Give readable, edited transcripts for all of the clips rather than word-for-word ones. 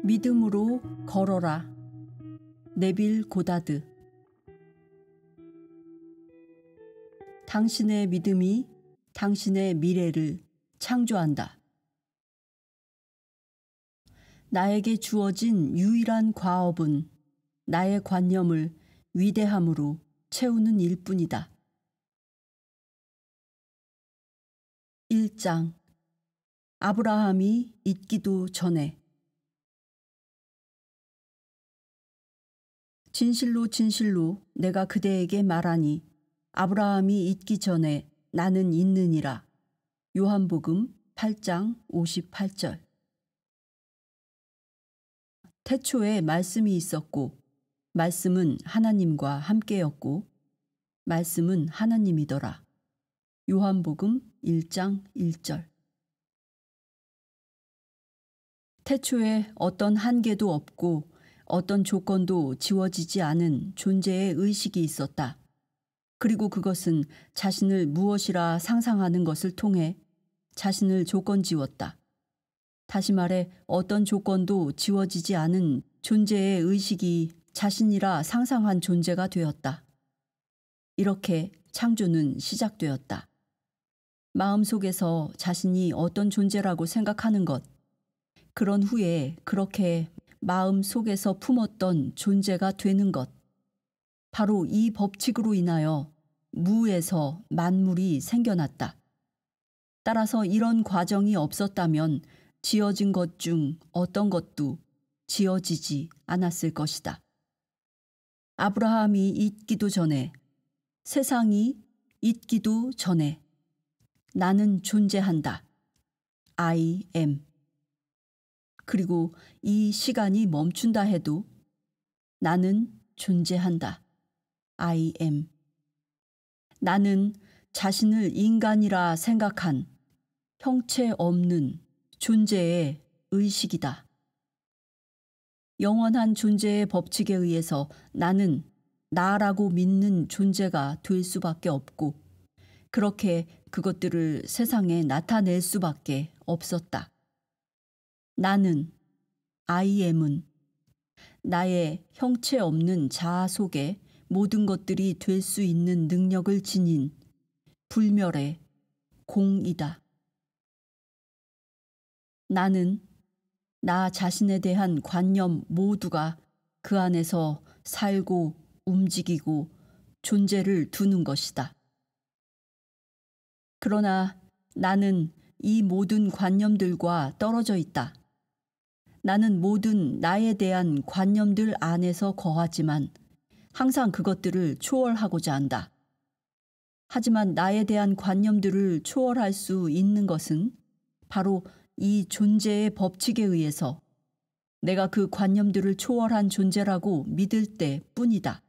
믿음으로 걸어라. 네빌 고다드. 당신의 믿음이 당신의 미래를 창조한다. 나에게 주어진 유일한 과업은 나의 관념을 위대함으로 채우는 일뿐이다. 1장. 아브라함이 잊기도 전에. 진실로 진실로 내가 그대에게 말하니 아브라함이 잊기 전에 나는 있느니라. 요한복음 8장 58절. 태초에 말씀이 있었고 말씀은 하나님과 함께였고 말씀은 하나님이더라. 요한복음 1장 1절. 태초에 어떤 한계도 없고 어떤 조건도 지워지지 않은 존재의 의식이 있었다. 그리고 그것은 자신을 무엇이라 상상하는 것을 통해 자신을 조건지웠다. 다시 말해 어떤 조건도 지워지지 않은 존재의 의식이 자신이라 상상한 존재가 되었다. 이렇게 창조는 시작되었다. 마음속에서 자신이 어떤 존재라고 생각하는 것, 그런 후에 그렇게 마음속에서 품었던 존재가 되는 것, 바로 이 법칙으로 인하여 무에서 만물이 생겨났다. 따라서 이런 과정이 없었다면 지어진 것 중 어떤 것도 지어지지 않았을 것이다. 아브라함이 있기도 전에, 세상이 있기도 전에 나는 존재한다. I am. 그리고 이 시간이 멈춘다 해도 나는 존재한다. I am. 나는 자신을 인간이라 생각한 형체 없는 존재의 의식이다. 영원한 존재의 법칙에 의해서 나는 나라고 믿는 존재가 될 수밖에 없고 그렇게 그것들을 세상에 나타낼 수밖에 없었다. 나는, I am은 나의 형체 없는 자아 속에 모든 것들이 될 수 있는 능력을 지닌 불멸의 공이다. 나는 나 자신에 대한 관념 모두가 그 안에서 살고 움직이고 존재를 두는 것이다. 그러나 나는 이 모든 관념들과 떨어져 있다. 나는 모든 나에 대한 관념들 안에서 거하지만 항상 그것들을 초월하고자 한다. 하지만 나에 대한 관념들을 초월할 수 있는 것은 바로 이 존재의 법칙에 의해서 내가 그 관념들을 초월한 존재라고 믿을 때 뿐이다.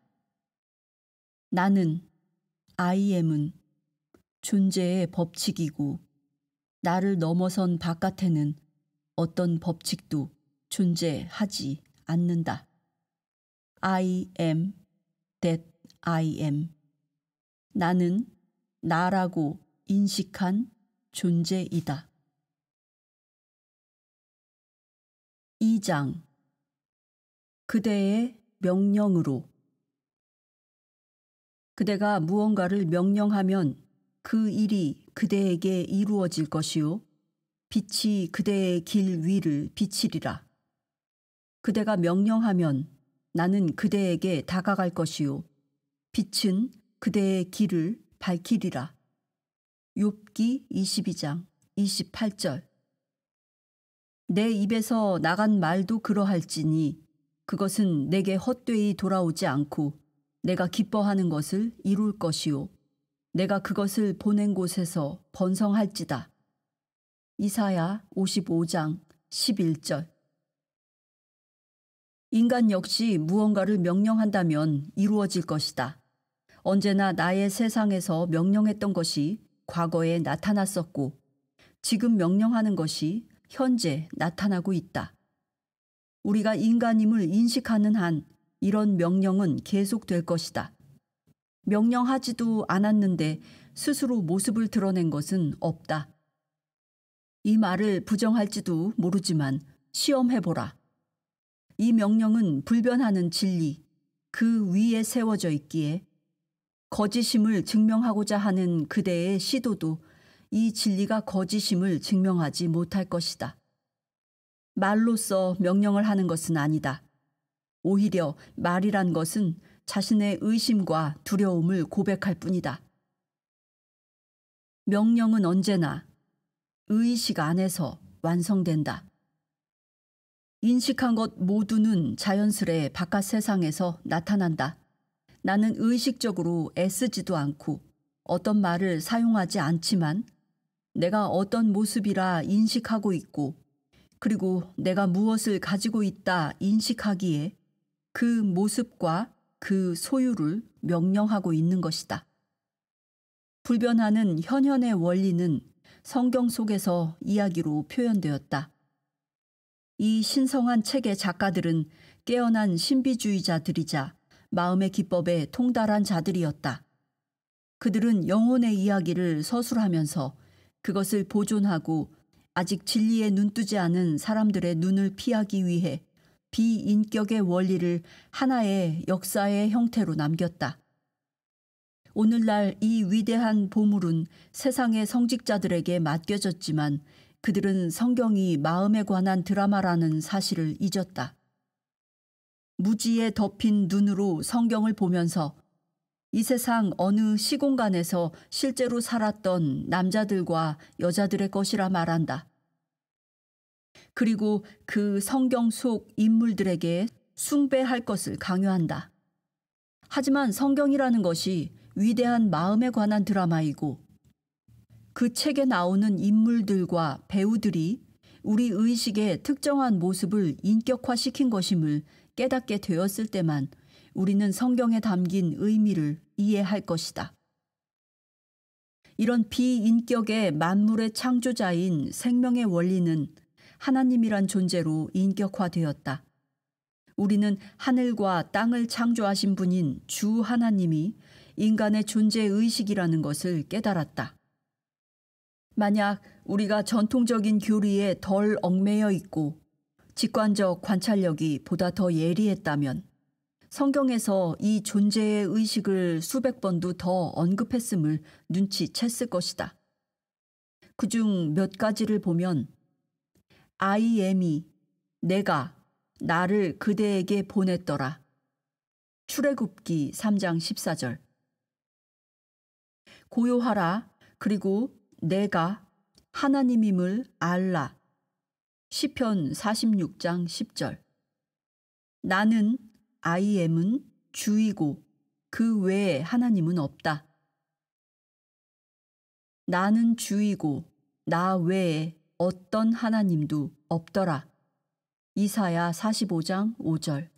나는, I am은 존재의 법칙이고 나를 넘어선 바깥에는 어떤 법칙도 존재하지 않는다. I am that I am. 나는 나라고 인식한 존재이다. 2장. 그대의 명령으로. 그대가 무언가를 명령하면 그 일이 그대에게 이루어질 것이요 빛이 그대의 길 위를 비치리라. 그대가 명령하면 나는 그대에게 다가갈 것이요 빛은 그대의 길을 밝히리라. 욥기 22장 28절. 내 입에서 나간 말도 그러할지니 그것은 내게 헛되이 돌아오지 않고 내가 기뻐하는 것을 이룰 것이요 내가 그것을 보낸 곳에서 번성할지다. 이사야 55장 11절. 인간 역시 무언가를 명령한다면 이루어질 것이다. 언제나 나의 세상에서 명령했던 것이 과거에 나타났었고 지금 명령하는 것이 현재 나타나고 있다. 우리가 인간임을 인식하는 한 이런 명령은 계속될 것이다. 명령하지도 않았는데 스스로 모습을 드러낸 것은 없다. 이 말을 부정할지도 모르지만 시험해보라. 이 명령은 불변하는 진리, 그 위에 세워져 있기에 거짓임을 증명하고자 하는 그대의 시도도 이 진리가 거짓임을 증명하지 못할 것이다. 말로써 명령을 하는 것은 아니다. 오히려 말이란 것은 자신의 의심과 두려움을 고백할 뿐이다. 명령은 언제나 의식 안에서 완성된다. 인식한 것 모두는 자연스레 바깥 세상에서 나타난다. 나는 의식적으로 애쓰지도 않고 어떤 말을 사용하지 않지만 내가 어떤 모습이라 인식하고 있고 그리고 내가 무엇을 가지고 있다 인식하기에 그 모습과 그 소유를 명령하고 있는 것이다. 불변하는 현현의 원리는 성경 속에서 이야기로 표현되었다. 이 신성한 책의 작가들은 깨어난 신비주의자들이자 마음의 기법에 통달한 자들이었다. 그들은 영혼의 이야기를 서술하면서 그것을 보존하고 아직 진리에 눈뜨지 않은 사람들의 눈을 피하기 위해 비인격의 원리를 하나의 역사의 형태로 남겼다. 오늘날 이 위대한 보물은 세상의 성직자들에게 맡겨졌지만 그들은 성경이 마음에 관한 드라마라는 사실을 잊었다. 무지에 덮인 눈으로 성경을 보면서 이 세상 어느 시공간에서 실제로 살았던 남자들과 여자들의 것이라 말한다. 그리고 그 성경 속 인물들에게 숭배할 것을 강요한다. 하지만 성경이라는 것이 위대한 마음에 관한 드라마이고 그 책에 나오는 인물들과 배우들이 우리 의식의 특정한 모습을 인격화시킨 것임을 깨닫게 되었을 때만 우리는 성경에 담긴 의미를 이해할 것이다. 이런 비인격의 만물의 창조자인 생명의 원리는 하나님이란 존재로 인격화되었다. 우리는 하늘과 땅을 창조하신 분인 주 하나님이 인간의 존재의식이라는 것을 깨달았다. 만약 우리가 전통적인 교리에 덜 얽매여 있고 직관적 관찰력이 보다 더 예리했다면 성경에서 이 존재의 의식을 수백 번도 더 언급했음을 눈치챘을 것이다. 그중 몇 가지를 보면 I am이 내가 나를 그대에게 보냈더라. 출애굽기 3장 14절. 고요하라. 그리고 내가 하나님임을 알라. 시편 46장 10절. 나는 I am은 주이고 그 외에 하나님은 없다. 나는 주이고 나 외에 어떤 하나님도 없더라. 이사야 45장 5절.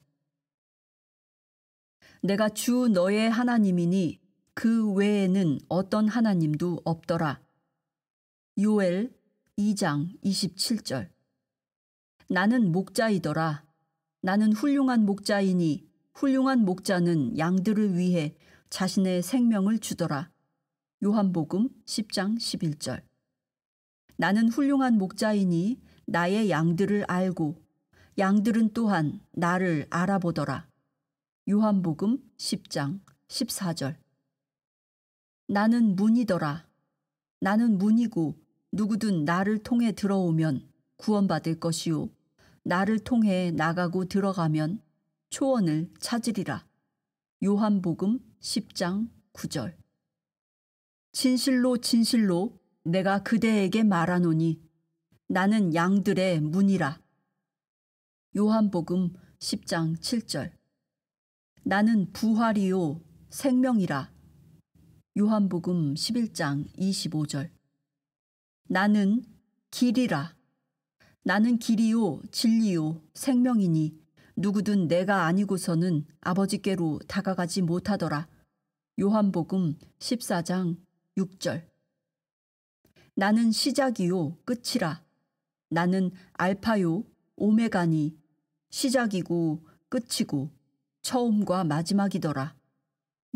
내가 주 너의 하나님이니 그 외에는 어떤 하나님도 없더라. 요엘 2장 27절. 나는 목자이더라. 나는 훌륭한 목자이니 훌륭한 목자는 양들을 위해 자신의 생명을 주더라. 요한복음 10장 11절. 나는 훌륭한 목자이니 나의 양들을 알고 양들은 또한 나를 알아보더라. 요한복음 10장 14절. 나는 문이더라. 나는 문이고 누구든 나를 통해 들어오면 구원받을 것이요 나를 통해 나가고 들어가면 초원을 찾으리라. 요한복음 10장 9절. 진실로 진실로 내가 그대에게 말하노니 나는 양들의 문이라. 요한복음 10장 7절. 나는 부활이요 생명이라. 요한복음 11장 25절. 나는 길이라. 나는 길이요 진리요 생명이니 누구든 내가 아니고서는 아버지께로 다가가지 못하더라. 요한복음 14장 6절. 나는 시작이요 끝이라. 나는 알파요 오메가니 시작이고 끝이고 처음과 마지막이더라.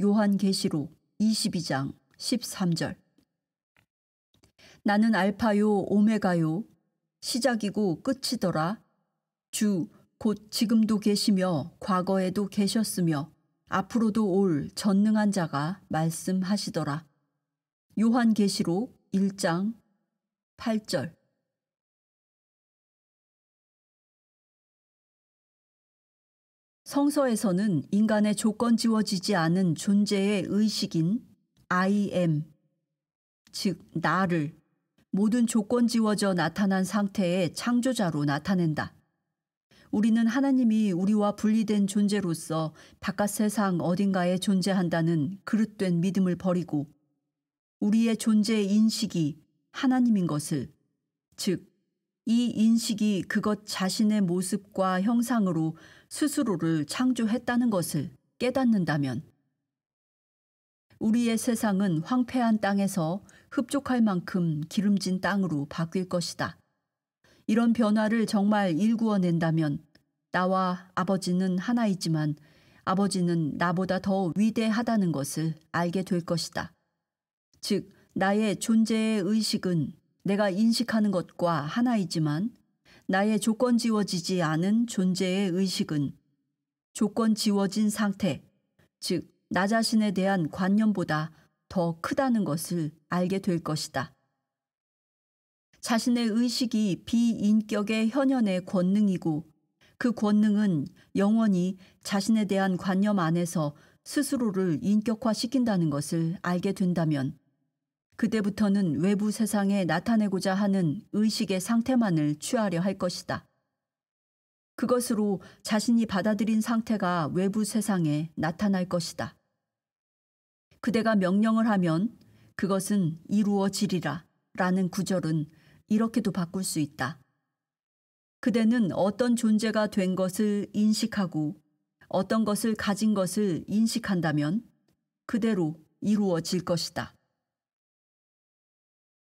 요한계시록 22장 13절. 나는 알파요 오메가요 시작이고 끝이더라. 주 곧 지금도 계시며 과거에도 계셨으며 앞으로도 올 전능한 자가 말씀하시더라. 요한계시록 1장 8절. 성서에서는 인간의 조건 지워지지 않은 존재의 의식인 I am, 즉 나를 모든 조건 지워져 나타난 상태의 창조자로 나타낸다. 우리는 하나님이 우리와 분리된 존재로서 바깥 세상 어딘가에 존재한다는 그릇된 믿음을 버리고 우리의 존재 인식이 하나님인 것을, 즉 이 인식이 그것 자신의 모습과 형상으로 스스로를 창조했다는 것을 깨닫는다면 우리의 세상은 황폐한 땅에서 흡족할 만큼 기름진 땅으로 바뀔 것이다. 이런 변화를 정말 일구어낸다면 나와 아버지는 하나이지만 아버지는 나보다 더 위대하다는 것을 알게 될 것이다. 즉 나의 존재의 의식은 내가 인식하는 것과 하나이지만 나의 조건 지워지지 않은 존재의 의식은 조건 지워진 상태, 즉 나 자신에 대한 관념보다 더 크다는 것을 알게 될 것이다. 자신의 의식이 비인격의 현현의 권능이고 그 권능은 영원히 자신에 대한 관념 안에서 스스로를 인격화시킨다는 것을 알게 된다면 그때부터는 외부 세상에 나타내고자 하는 의식의 상태만을 취하려 할 것이다. 그것으로 자신이 받아들인 상태가 외부 세상에 나타날 것이다. 그대가 명령을 하면 그것은 이루어지리라 라는 구절은 이렇게도 바꿀 수 있다. 그대는 어떤 존재가 된 것을 인식하고 어떤 것을 가진 것을 인식한다면 그대로 이루어질 것이다.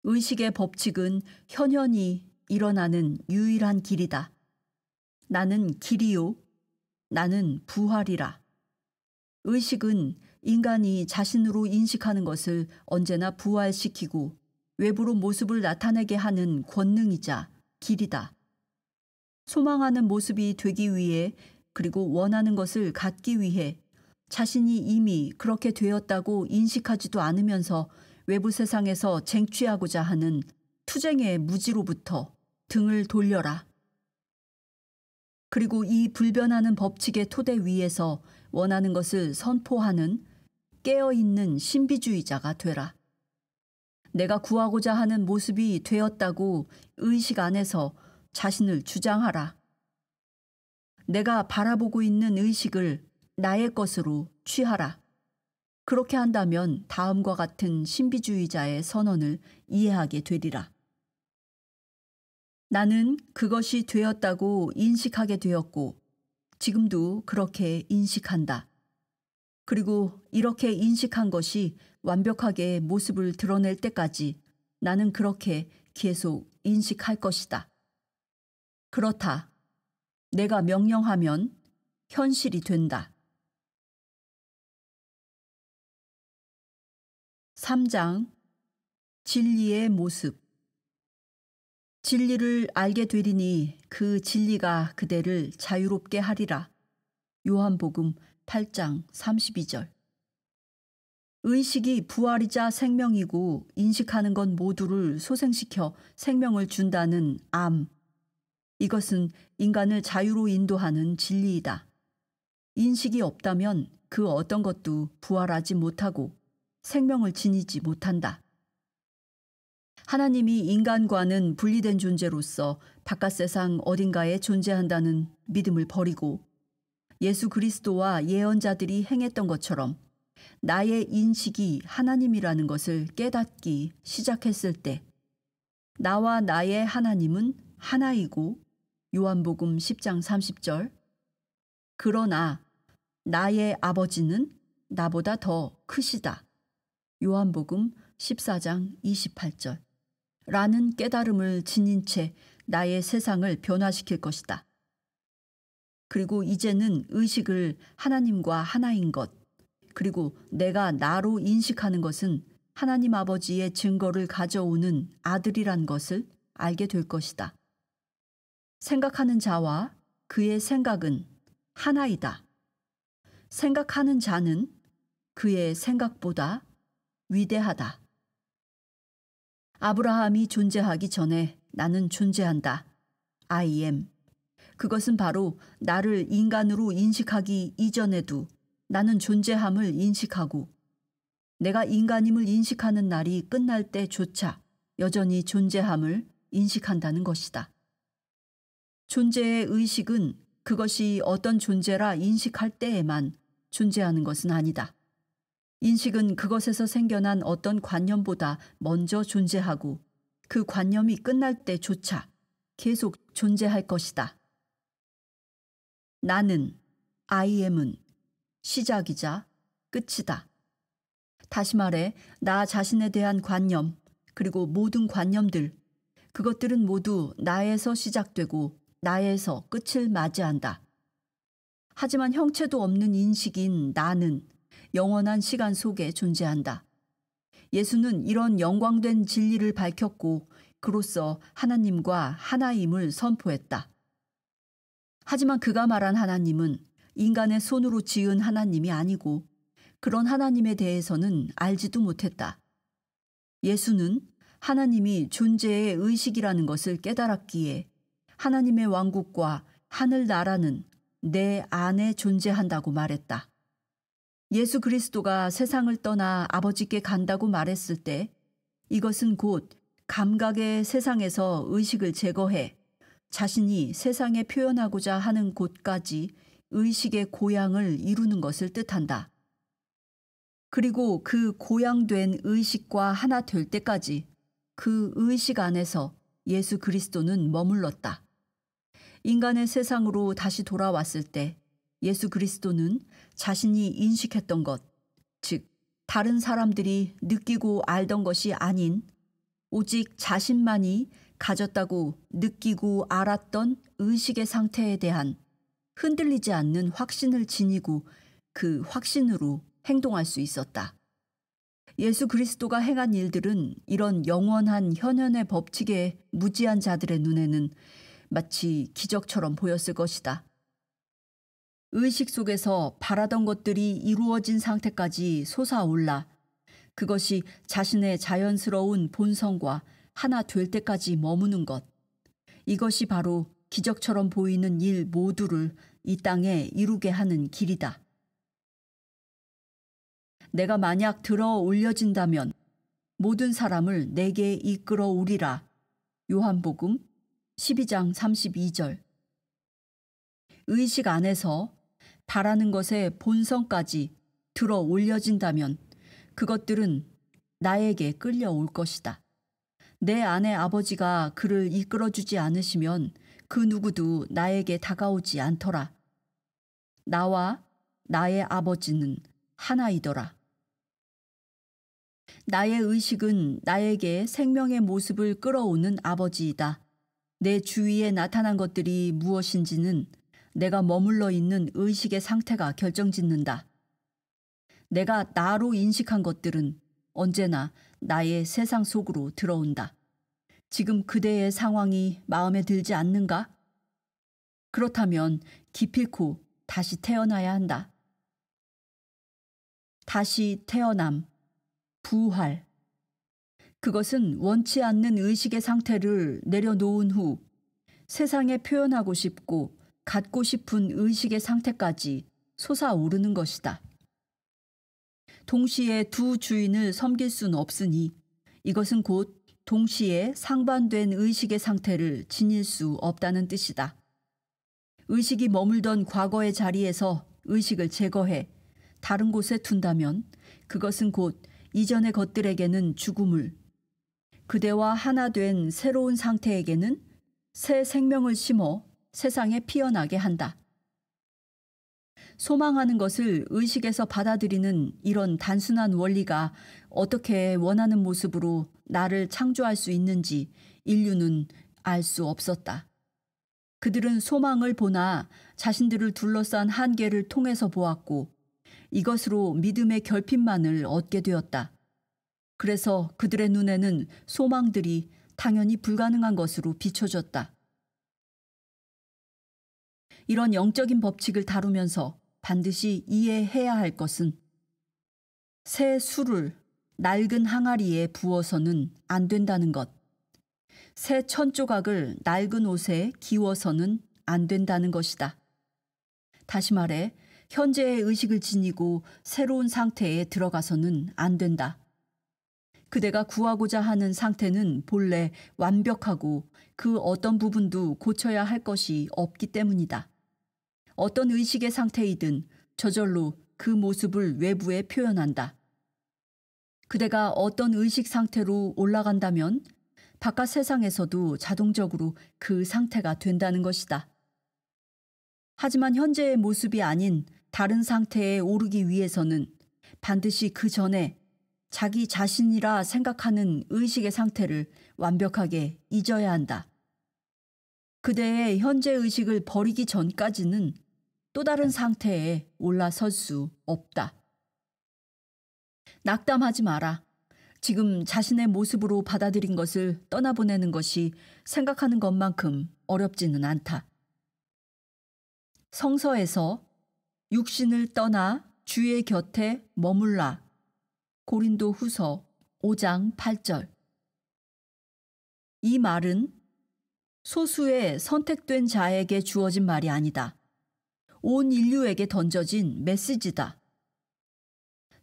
의식의 법칙은 현현이 일어나는 유일한 길이다. 나는 길이요. 나는 부활이라. 의식은 인간이 자신으로 인식하는 것을 언제나 부활시키고 외부로 모습을 나타내게 하는 권능이자 길이다. 소망하는 모습이 되기 위해 그리고 원하는 것을 갖기 위해 자신이 이미 그렇게 되었다고 인식하지도 않으면서 외부 세상에서 쟁취하고자 하는 투쟁의 무지로부터 등을 돌려라. 그리고 이 불변하는 법칙의 토대 위에서 원하는 것을 선포하는 깨어있는 신비주의자가 되라. 내가 구하고자 하는 모습이 되었다고 의식 안에서 자신을 주장하라. 내가 바라보고 있는 의식을 나의 것으로 취하라. 그렇게 한다면 다음과 같은 신비주의자의 선언을 이해하게 되리라. 나는 그것이 되었다고 인식하게 되었고 지금도 그렇게 인식한다. 그리고 이렇게 인식한 것이 완벽하게 모습을 드러낼 때까지 나는 그렇게 계속 인식할 것이다. 그렇다. 내가 명령하면 현실이 된다. 3장 진리의 모습. 진리를 알게 되리니 그 진리가 그대를 자유롭게 하리라. 요한복음 8장 32절. 의식이 부활이자 생명이고 인식하는 것 모두를 소생시켜 생명을 준다는 암. 이것은 인간을 자유로 인도하는 진리이다. 인식이 없다면 그 어떤 것도 부활하지 못하고 생명을 지니지 못한다. 하나님이 인간과는 분리된 존재로서 바깥 세상 어딘가에 존재한다는 믿음을 버리고 예수 그리스도와 예언자들이 행했던 것처럼 나의 인식이 하나님이라는 것을 깨닫기 시작했을 때 나와 나의 하나님은 하나이고 요한복음 10장 30절 그러나 나의 아버지는 나보다 더 크시다. 요한복음 14장 28절 라는 깨달음을 지닌 채 나의 세상을 변화시킬 것이다. 그리고 이제는 의식을 하나님과 하나인 것, 그리고 내가 나로 인식하는 것은 하나님 아버지의 증거를 가져오는 아들이란 것을 알게 될 것이다. 생각하는 자와 그의 생각은 하나이다. 생각하는 자는 그의 생각보다 위대하다. 아브라함이 존재하기 전에 나는 존재한다. I am. 그것은 바로 나를 인간으로 인식하기 이전에도 나는 존재함을 인식하고 내가 인간임을 인식하는 날이 끝날 때조차 여전히 존재함을 인식한다는 것이다. 존재의 의식은 그것이 어떤 존재라 인식할 때에만 존재하는 것은 아니다. 인식은 그것에서 생겨난 어떤 관념보다 먼저 존재하고 그 관념이 끝날 때조차 계속 존재할 것이다. 나는, I am은 시작이자 끝이다. 다시 말해 나 자신에 대한 관념 그리고 모든 관념들 그것들은 모두 나에서 시작되고 나에서 끝을 맞이한다. 하지만 형체도 없는 인식인 나는 영원한 시간 속에 존재한다. 예수는 이런 영광된 진리를 밝혔고 그로써 하나님과 하나임을 선포했다. 하지만 그가 말한 하나님은 인간의 손으로 지은 하나님이 아니고 그런 하나님에 대해서는 알지도 못했다. 예수는 하나님이 존재의 의식이라는 것을 깨달았기에 하나님의 왕국과 하늘나라는 내 안에 존재한다고 말했다. 예수 그리스도가 세상을 떠나 아버지께 간다고 말했을 때 이것은 곧 감각의 세상에서 의식을 제거해 자신이 세상에 표현하고자 하는 곳까지 의식의 고향을 이루는 것을 뜻한다. 그리고 그 고향된 의식과 하나 될 때까지 그 의식 안에서 예수 그리스도는 머물렀다. 인간의 세상으로 다시 돌아왔을 때 예수 그리스도는 자신이 인식했던 것, 즉 다른 사람들이 느끼고 알던 것이 아닌 오직 자신만이 가졌다고 느끼고 알았던 의식의 상태에 대한 흔들리지 않는 확신을 지니고 그 확신으로 행동할 수 있었다. 예수 그리스도가 행한 일들은 이런 영원한 현현의 법칙에 무지한 자들의 눈에는 마치 기적처럼 보였을 것이다. 의식 속에서 바라던 것들이 이루어진 상태까지 솟아올라 그것이 자신의 자연스러운 본성과 하나 될 때까지 머무는 것. 이것이 바로 기적처럼 보이는 일 모두를 이 땅에 이루게 하는 길이다. 내가 만약 들어 올려진다면 모든 사람을 내게 이끌어 오리라. 요한복음 12장 32절. 의식 안에서 바라는 것의 본성까지 들어 올려진다면 그것들은 나에게 끌려올 것이다. 내 안에 아버지가 그를 이끌어주지 않으시면 그 누구도 나에게 다가오지 않더라. 나와 나의 아버지는 하나이더라. 나의 의식은 나에게 생명의 모습을 끌어오는 아버지이다. 내 주위에 나타난 것들이 무엇인지는 내가 머물러 있는 의식의 상태가 결정짓는다. 내가 나로 인식한 것들은 언제나 나의 세상 속으로 들어온다. 지금 그대의 상황이 마음에 들지 않는가? 그렇다면 기필코 다시 태어나야 한다. 다시 태어남, 부활. 그것은 원치 않는 의식의 상태를 내려놓은 후 세상에 표현하고 싶고 갖고 싶은 의식의 상태까지 솟아오르는 것이다. 동시에 두 주인을 섬길 수는 없으니 이것은 곧 동시에 상반된 의식의 상태를 지닐 수 없다는 뜻이다. 의식이 머물던 과거의 자리에서 의식을 제거해 다른 곳에 둔다면 그것은 곧 이전의 것들에게는 죽음을, 그대와 하나 된 새로운 상태에게는 새 생명을 심어 세상에 피어나게 한다. 소망하는 것을 의식에서 받아들이는 이런 단순한 원리가 어떻게 원하는 모습으로 나를 창조할 수 있는지 인류는 알 수 없었다. 그들은 소망을 보나 자신들을 둘러싼 한계를 통해서 보았고 이것으로 믿음의 결핍만을 얻게 되었다. 그래서 그들의 눈에는 소망들이 당연히 불가능한 것으로 비춰졌다. 이런 영적인 법칙을 다루면서 반드시 이해해야 할 것은 새 술을 낡은 항아리에 부어서는 안 된다는 것, 새 천조각을 낡은 옷에 기워서는 안 된다는 것이다. 다시 말해 현재의 의식을 지니고 새로운 상태에 들어가서는 안 된다. 그대가 구하고자 하는 상태는 본래 완벽하고 그 어떤 부분도 고쳐야 할 것이 없기 때문이다. 어떤 의식의 상태이든 저절로 그 모습을 외부에 표현한다. 그대가 어떤 의식 상태로 올라간다면 바깥 세상에서도 자동적으로 그 상태가 된다는 것이다. 하지만 현재의 모습이 아닌 다른 상태에 오르기 위해서는 반드시 그 전에 자기 자신이라 생각하는 의식의 상태를 완벽하게 잊어야 한다. 그대의 현재 의식을 버리기 전까지는 또 다른 상태에 올라설 수 없다. 낙담하지 마라. 지금 자신의 모습으로 받아들인 것을 떠나보내는 것이 생각하는 것만큼 어렵지는 않다. 성서에서 육신을 떠나 주의 곁에 머물라. 고린도 후서 5장 8절. 이 말은 소수의 선택된 자에게 주어진 말이 아니다. 온 인류에게 던져진 메시지다.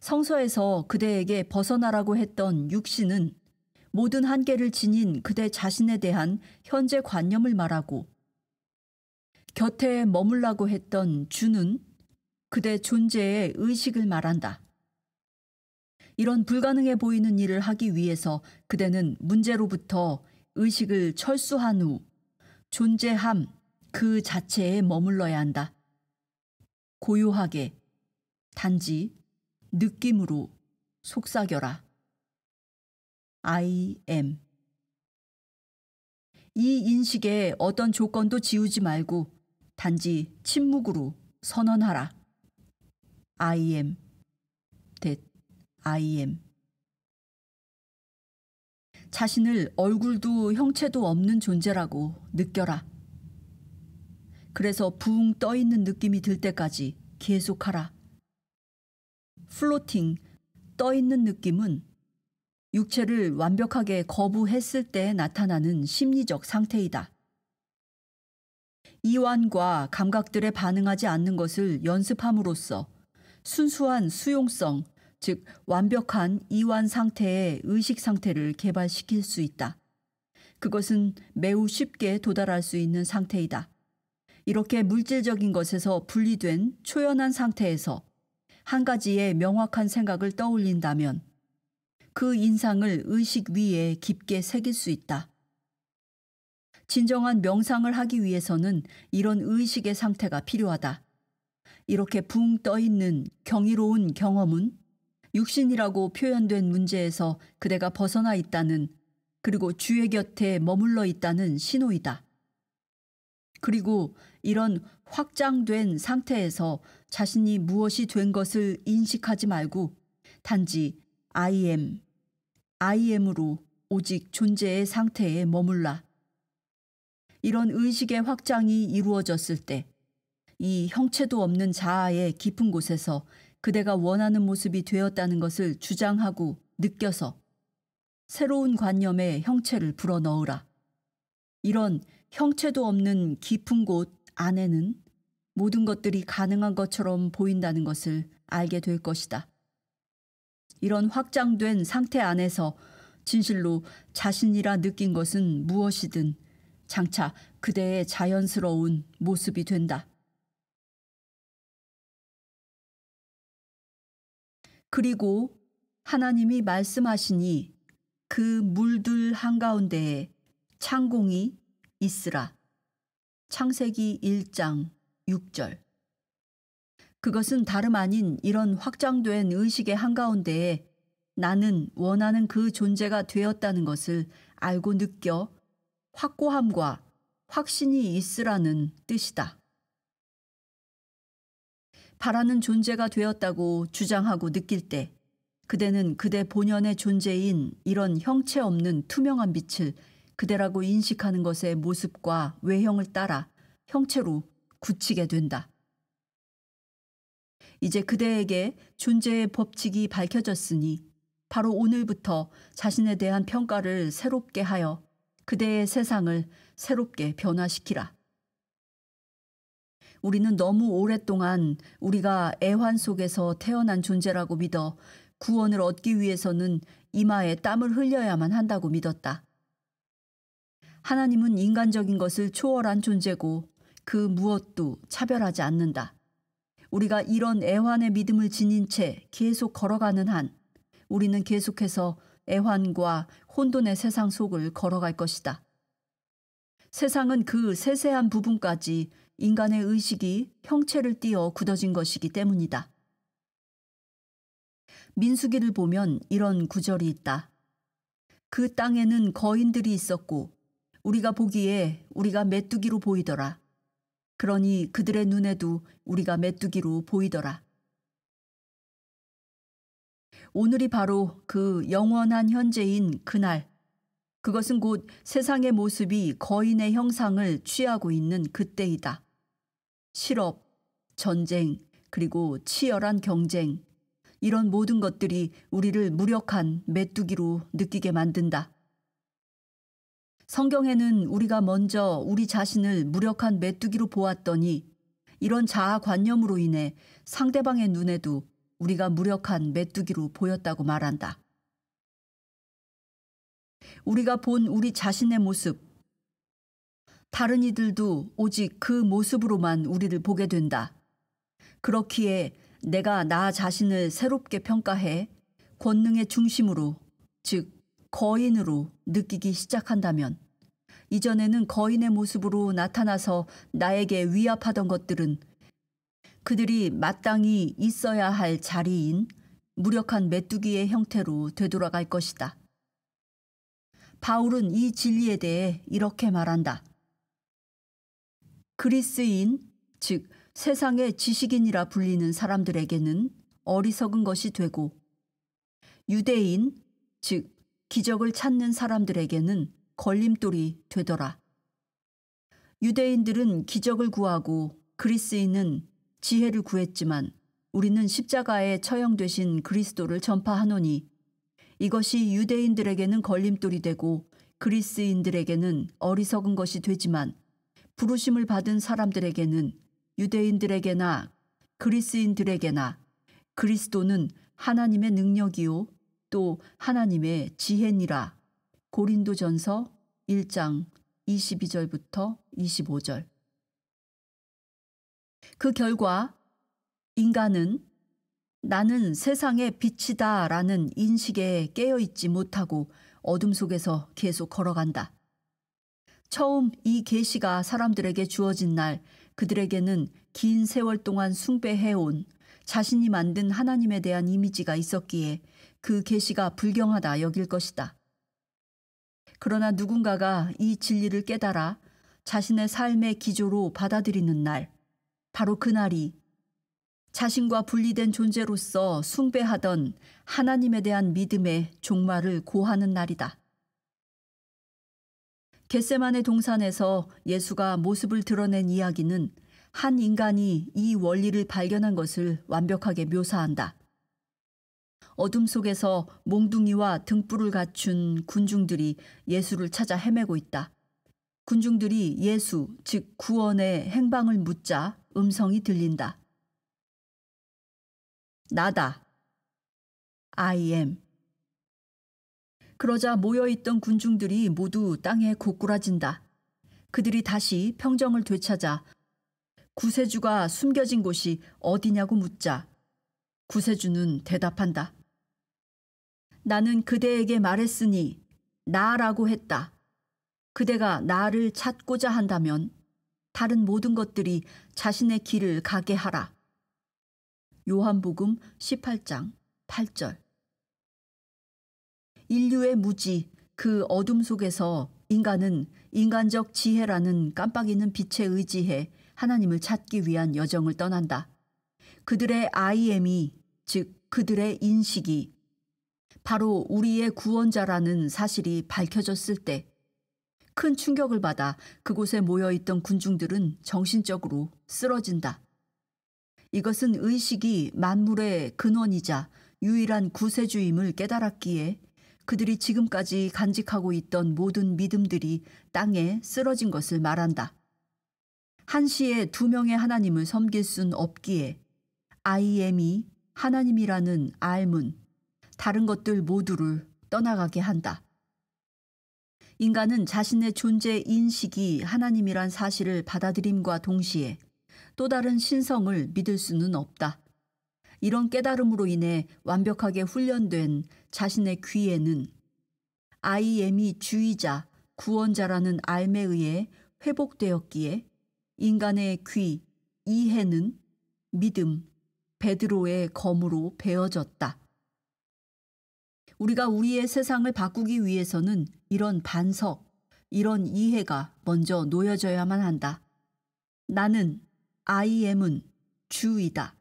성서에서 그대에게 벗어나라고 했던 육신은 모든 한계를 지닌 그대 자신에 대한 현재 관념을 말하고, 곁에 머물라고 했던 주는 그대 존재의 의식을 말한다. 이런 불가능해 보이는 일을 하기 위해서 그대는 문제로부터 의식을 철수한 후 존재함 그 자체에 머물러야 한다. 고요하게, 단지 느낌으로 속삭여라. I am. 이 인식에 어떤 조건도 지우지 말고 단지 침묵으로 선언하라. I am. that I am. 자신을 얼굴도 형체도 없는 존재라고 느껴라. 그래서 붕 떠있는 느낌이 들 때까지 계속하라. 플로팅, 떠있는 느낌은 육체를 완벽하게 거부했을 때 나타나는 심리적 상태이다. 이완과 감각들에 반응하지 않는 것을 연습함으로써 순수한 수용성, 즉 완벽한 이완 상태의 의식 상태를 개발시킬 수 있다. 그것은 매우 쉽게 도달할 수 있는 상태이다. 이렇게 물질적인 것에서 분리된 초연한 상태에서 한 가지의 명확한 생각을 떠올린다면 그 인상을 의식 위에 깊게 새길 수 있다. 진정한 명상을 하기 위해서는 이런 의식의 상태가 필요하다. 이렇게 붕 떠있는 경이로운 경험은 육신이라고 표현된 문제에서 그대가 벗어나 있다는, 그리고 주의 곁에 머물러 있다는 신호이다. 그리고 이런 확장된 상태에서 자신이 무엇이 된 것을 인식하지 말고 단지 I am으로 오직 존재의 상태에 머물라. 이런 의식의 확장이 이루어졌을 때 이 형체도 없는 자아의 깊은 곳에서 그대가 원하는 모습이 되었다는 것을 주장하고 느껴서 새로운 관념의 형체를 불어넣으라. 이런 형체도 없는 깊은 곳 안에는 모든 것들이 가능한 것처럼 보인다는 것을 알게 될 것이다. 이런 확장된 상태 안에서 진실로 자신이라 느낀 것은 무엇이든 장차 그대의 자연스러운 모습이 된다. 그리고 하나님이 말씀하시니 그 물들 한가운데에 창공이 있으라. 창세기 1장 6절. 그것은 다름 아닌 이런 확장된 의식의 한가운데에 나는 원하는 그 존재가 되었다는 것을 알고 느껴 확고함과 확신이 있으라는 뜻이다. 바라는 존재가 되었다고 주장하고 느낄 때 그대는 그대 본연의 존재인 이런 형체 없는 투명한 빛을 그대라고 인식하는 것의 모습과 외형을 따라 형체로 굳히게 된다. 이제 그대에게 존재의 법칙이 밝혀졌으니 바로 오늘부터 자신에 대한 평가를 새롭게 하여 그대의 세상을 새롭게 변화시키라. 우리는 너무 오랫동안 우리가 애환 속에서 태어난 존재라고 믿어 구원을 얻기 위해서는 이마에 땀을 흘려야만 한다고 믿었다. 하나님은 인간적인 것을 초월한 존재고 그 무엇도 차별하지 않는다. 우리가 이런 애환의 믿음을 지닌 채 계속 걸어가는 한 우리는 계속해서 애환과 혼돈의 세상 속을 걸어갈 것이다. 세상은 그 세세한 부분까지 인간의 의식이 형체를 띠어 굳어진 것이기 때문이다. 민수기를 보면 이런 구절이 있다. 그 땅에는 거인들이 있었고 우리가 보기에 우리가 메뚜기로 보이더라. 그러니 그들의 눈에도 우리가 메뚜기로 보이더라. 오늘이 바로 그 영원한 현재인 그날, 그것은 곧 세상의 모습이 거인의 형상을 취하고 있는 그때이다. 실업, 전쟁, 그리고 치열한 경쟁, 이런 모든 것들이 우리를 무력한 메뚜기로 느끼게 만든다. 성경에는 우리가 먼저 우리 자신을 무력한 메뚜기로 보았더니 이런 자아관념으로 인해 상대방의 눈에도 우리가 무력한 메뚜기로 보였다고 말한다. 우리가 본 우리 자신의 모습, 다른 이들도 오직 그 모습으로만 우리를 보게 된다. 그렇기에 내가 나 자신을 새롭게 평가해 권능의 중심으로, 즉 거인으로 느끼기 시작한다면 이전에는 거인의 모습으로 나타나서 나에게 위압하던 것들은 그들이 마땅히 있어야 할 자리인 무력한 메뚜기의 형태로 되돌아갈 것이다. 바울은 이 진리에 대해 이렇게 말한다. 그리스인, 즉 세상의 지식인이라 불리는 사람들에게는 어리석은 것이 되고 유대인, 즉 기적을 찾는 사람들에게는 걸림돌이 되더라. 유대인들은 기적을 구하고 그리스인은 지혜를 구했지만 우리는 십자가에 처형되신 그리스도를 전파하노니 이것이 유대인들에게는 걸림돌이 되고 그리스인들에게는 어리석은 것이 되지만 부르심을 받은 사람들에게는 유대인들에게나 그리스인들에게나 그리스도는 하나님의 능력이요 또 하나님의 지혜니라. 고린도전서 1장 22절부터 25절. 그 결과 인간은 나는 세상의 빛이다 라는 인식에 깨어있지 못하고 어둠 속에서 계속 걸어간다. 처음 이 계시가 사람들에게 주어진 날 그들에게는 긴 세월 동안 숭배해온 자신이 만든 하나님에 대한 이미지가 있었기에 그 계시가 불경하다 여길 것이다. 그러나 누군가가 이 진리를 깨달아 자신의 삶의 기조로 받아들이는 날, 바로 그날이 자신과 분리된 존재로서 숭배하던 하나님에 대한 믿음의 종말을 고하는 날이다. 겟세마네 동산에서 예수가 모습을 드러낸 이야기는 한 인간이 이 원리를 발견한 것을 완벽하게 묘사한다. 어둠 속에서 몽둥이와 등불을 갖춘 군중들이 예수를 찾아 헤매고 있다. 군중들이 예수, 즉 구원의 행방을 묻자 음성이 들린다. 나다. I am. 그러자 모여있던 군중들이 모두 땅에 고꾸라진다. 그들이 다시 평정을 되찾아 구세주가 숨겨진 곳이 어디냐고 묻자 구세주는 대답한다. 나는 그대에게 말했으니 나라고 했다. 그대가 나를 찾고자 한다면 다른 모든 것들이 자신의 길을 가게 하라. 요한복음 18장 8절. 인류의 무지, 그 어둠 속에서 인간은 인간적 지혜라는 깜빡이는 빛에 의지해 하나님을 찾기 위한 여정을 떠난다. 그들의 IM이, 즉 그들의 인식이 바로 우리의 구원자라는 사실이 밝혀졌을 때 큰 충격을 받아 그곳에 모여있던 군중들은 정신적으로 쓰러진다. 이것은 의식이 만물의 근원이자 유일한 구세주임을 깨달았기에 그들이 지금까지 간직하고 있던 모든 믿음들이 땅에 쓰러진 것을 말한다. 한시에 두 명의 하나님을 섬길 순 없기에 IM이 하나님이라는 알문, 다른 것들 모두를 떠나가게 한다. 인간은 자신의 존재 인식이 하나님이란 사실을 받아들임과 동시에 또 다른 신성을 믿을 수는 없다. 이런 깨달음으로 인해 완벽하게 훈련된 자신의 귀에는 IM이 주이자 구원자라는 알에 의해 회복되었기에 인간의 귀, 이해는 믿음, 베드로의 검으로 베어졌다. 우리가 우리의 세상을 바꾸기 위해서는 이런 반석, 이런 이해가 먼저 놓여져야만 한다. 나는, IM은 주이다.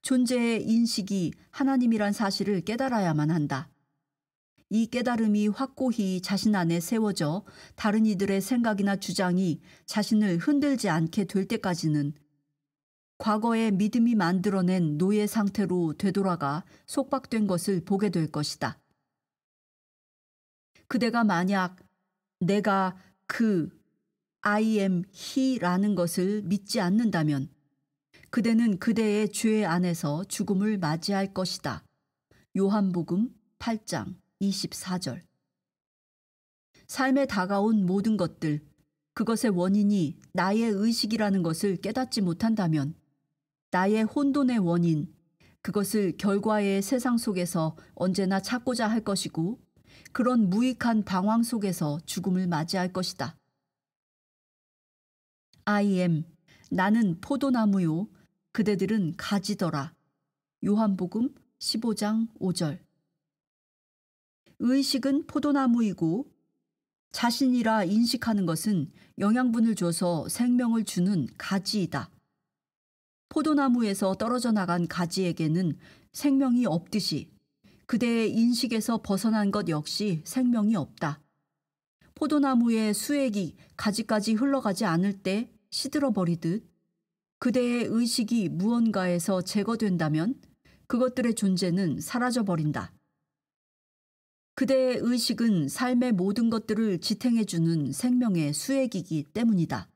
존재의 인식이 하나님이란 사실을 깨달아야만 한다. 이 깨달음이 확고히 자신 안에 세워져 다른 이들의 생각이나 주장이 자신을 흔들지 않게 될 때까지는 과거의 믿음이 만들어낸 노예 상태로 되돌아가 속박된 것을 보게 될 것이다. 그대가 만약 내가 I am he라는 것을 믿지 않는다면 그대는 그대의 죄 안에서 죽음을 맞이할 것이다. 요한복음 8장 24절. 삶에 다가온 모든 것들, 그것의 원인이 나의 의식이라는 것을 깨닫지 못한다면 나의 혼돈의 원인, 그것을 결과의 세상 속에서 언제나 찾고자 할 것이고 그런 무익한 방황 속에서 죽음을 맞이할 것이다. I am, 나는 포도나무요, 그대들은 가지더라. 요한복음 15장 5절. 의식은 포도나무이고 자신이라 인식하는 것은 영양분을 줘서 생명을 주는 가지이다. 포도나무에서 떨어져 나간 가지에게는 생명이 없듯이 그대의 인식에서 벗어난 것 역시 생명이 없다. 포도나무의 수액이 가지까지 흘러가지 않을 때 시들어 버리듯 그대의 의식이 무언가에서 제거된다면 그것들의 존재는 사라져 버린다. 그대의 의식은 삶의 모든 것들을 지탱해주는 생명의 수액이기 때문이다.